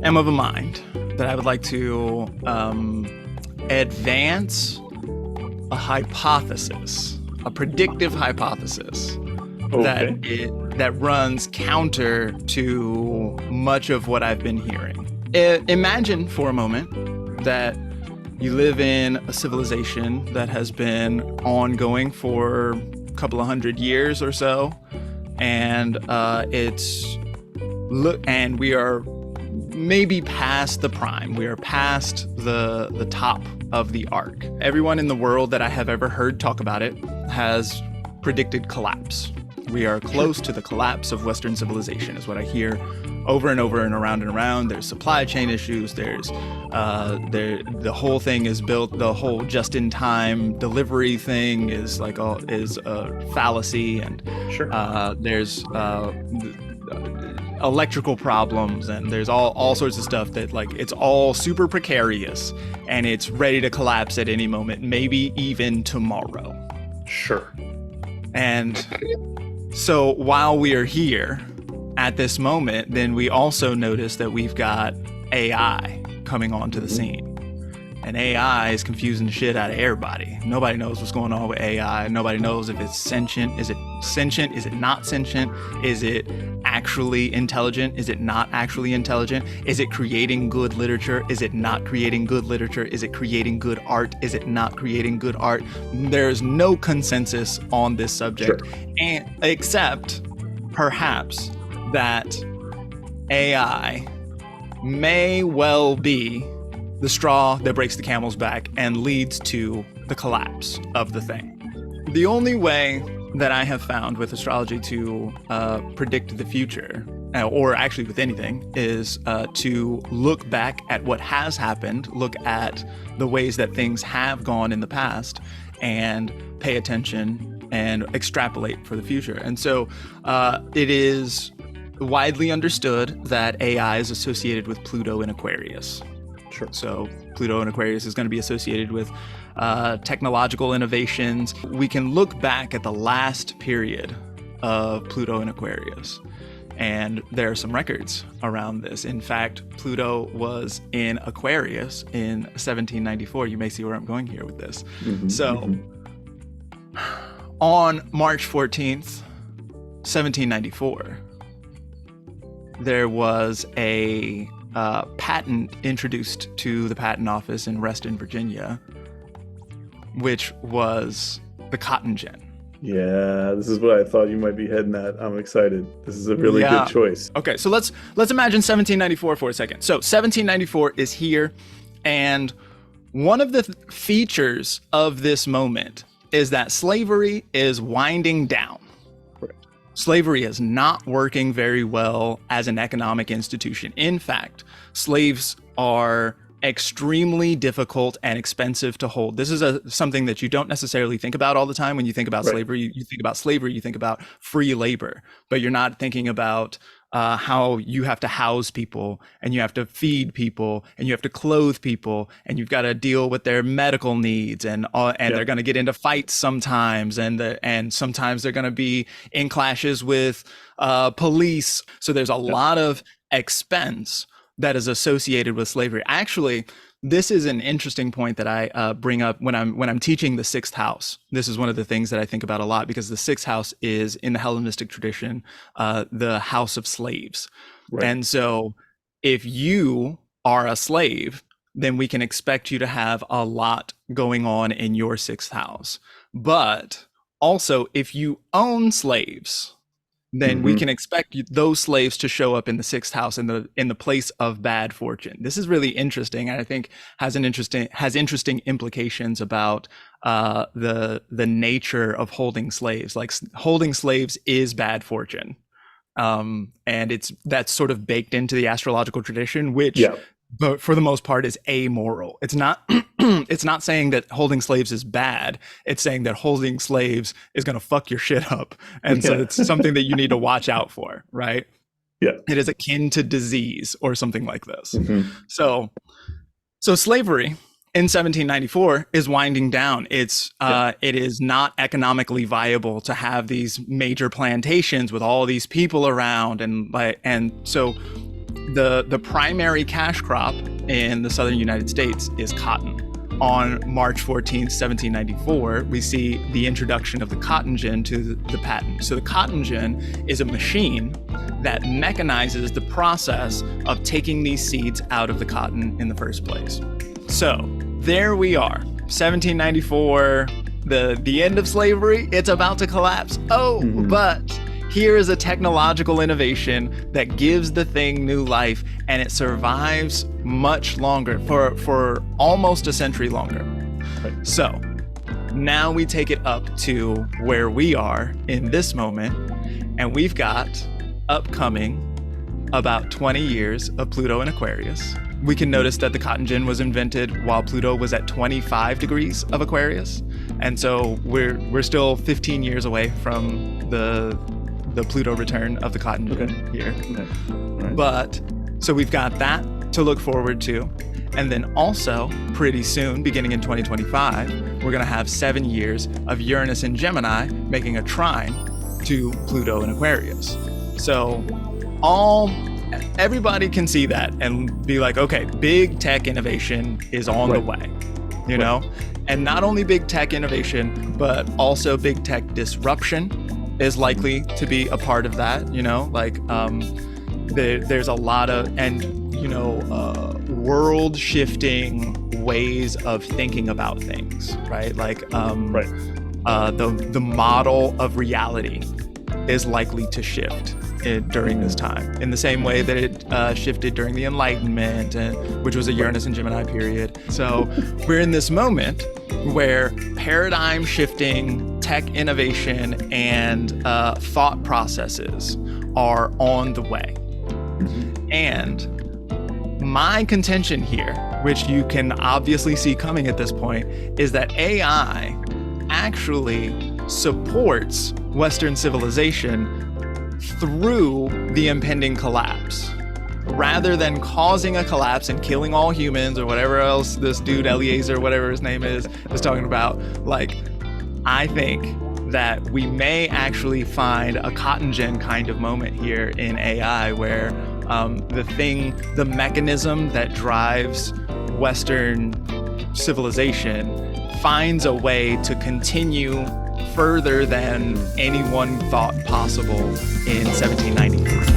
am of a mind that I would like to advance a hypothesis, a predictive hypothesis that runs counter to much of what I've been hearing. Imagine for a moment that you live in a civilization that has been ongoing for a couple of hundred years or so, and we are maybe past the prime. We are past the top of the arc. Everyone in the world that I have ever heard talk about it has predicted collapse. We are close to the collapse of Western civilization, is what I hear over and over and around and around. There's supply chain issues. There's the whole thing is built. The whole just-in-time delivery thing is a fallacy, and there's electrical problems, and there's all sorts of stuff that it's all super precarious, and it's ready to collapse at any moment, maybe even tomorrow. Sure. And so while we are here at this moment, then we also notice that we've got AI coming onto the scene. And AI is confusing the shit out of everybody. Nobody knows what's going on with AI. Nobody knows if it's sentient. Is it sentient? Is it not sentient? Is it actually intelligent? Is it not actually intelligent? Is it creating good literature? Is it not creating good literature? Is it creating good art? Is it not creating good art? There's no consensus on this subject, except perhaps that AI may well be the straw that breaks the camel's back and leads to the collapse of the thing. The only way that I have found with astrology to predict the future, or actually with anything, is to look back at what has happened, look at the ways that things have gone in the past, and pay attention and extrapolate for the future. And so it is widely understood that AI is associated with Pluto in Aquarius. Sure. So Pluto in Aquarius is going to be associated with technological innovations. We can look back at the last period of Pluto in Aquarius, and there are some records around this. In fact, Pluto was in Aquarius in 1794. You may see where I'm going here with this. On March 14th, 1794, there was a patent introduced to the patent office in Reston, Virginia, which was the cotton gin. Yeah, this is what I thought you might be heading at. I'm excited. This is a really good choice. Okay, so let's imagine 1794 for a second. So 1794 is here, and one of the features of this moment is that slavery is winding down. Slavery is not working very well as an economic institution. In fact, slaves are extremely difficult and expensive to hold. This is something that you don't necessarily think about all the time when you think about slavery. You think about slavery, you think about free labor, but you're not thinking about how you have to house people, and you have to feed people, and you have to clothe people, and you've got to deal with their medical needs, and they're going to get into fights sometimes, and sometimes they're going to be in clashes with police. So there's a lot of expense that is associated with slavery. Actually, this is an interesting point that I bring up when I'm teaching the sixth house. This is one of the things that I think about a lot, because the sixth house is, in the Hellenistic tradition, the house of slaves. Right. And so if you are a slave, then we can expect you to have a lot going on in your sixth house. But also, if you own slaves, then we can expect those slaves to show up in the sixth house in the place of bad fortune. This is really interesting, and I think has interesting implications about the nature of holding slaves. Like, holding slaves is bad fortune, and that's sort of baked into the astrological tradition, which, but for the most part, is amoral. It's not it's not saying that holding slaves is bad. It's saying that holding slaves is going to fuck your shit up. And so it's something that you need to watch out for, right? Yeah. It is akin to disease or something like this. So slavery in 1794 is winding down. It is not economically viable to have these major plantations with all these people around, and so the primary cash crop in the southern United States is cotton. On March 14th, 1794, we see the introduction of the cotton gin to the patent. So the cotton gin is a machine that mechanizes the process of taking these seeds out of the cotton in the first place. So there we are, 1794, the end of slavery, it's about to collapse. But here is a technological innovation that gives the thing new life, and it survives much longer, for almost a century longer. Right. So now we take it up to where we are in this moment, and we've got upcoming about 20 years of Pluto in Aquarius. We can notice that the cotton gin was invented while Pluto was at 25 degrees of Aquarius, and so we're still 15 years away from the Pluto return of the cotton gin here. Okay. Right. But so we've got that to look forward to. And then also pretty soon, beginning in 2025, we're going to have 7 years of Uranus in Gemini making a trine to Pluto in Aquarius. So everybody can see that and be like, okay, big tech innovation is on the way, you know? And not only big tech innovation, but also big tech disruption is likely to be a part of that, you know, like there's a lot of, world shifting ways of thinking about things, right? Like the model of reality is likely to shift during this time, in the same way that it shifted during the Enlightenment, which was a Uranus and Gemini period. So we're in this moment where paradigm shifting tech innovation and thought processes are on the way. And my contention here, which you can obviously see coming at this point, is that AI actually supports Western civilization through the impending collapse, rather than causing a collapse and killing all humans or whatever else this dude Eliezer, whatever his name is talking about. Like, I think that we may actually find a cotton gin kind of moment here in AI where the mechanism that drives Western civilization finds a way to continue further than anyone thought possible in 1793.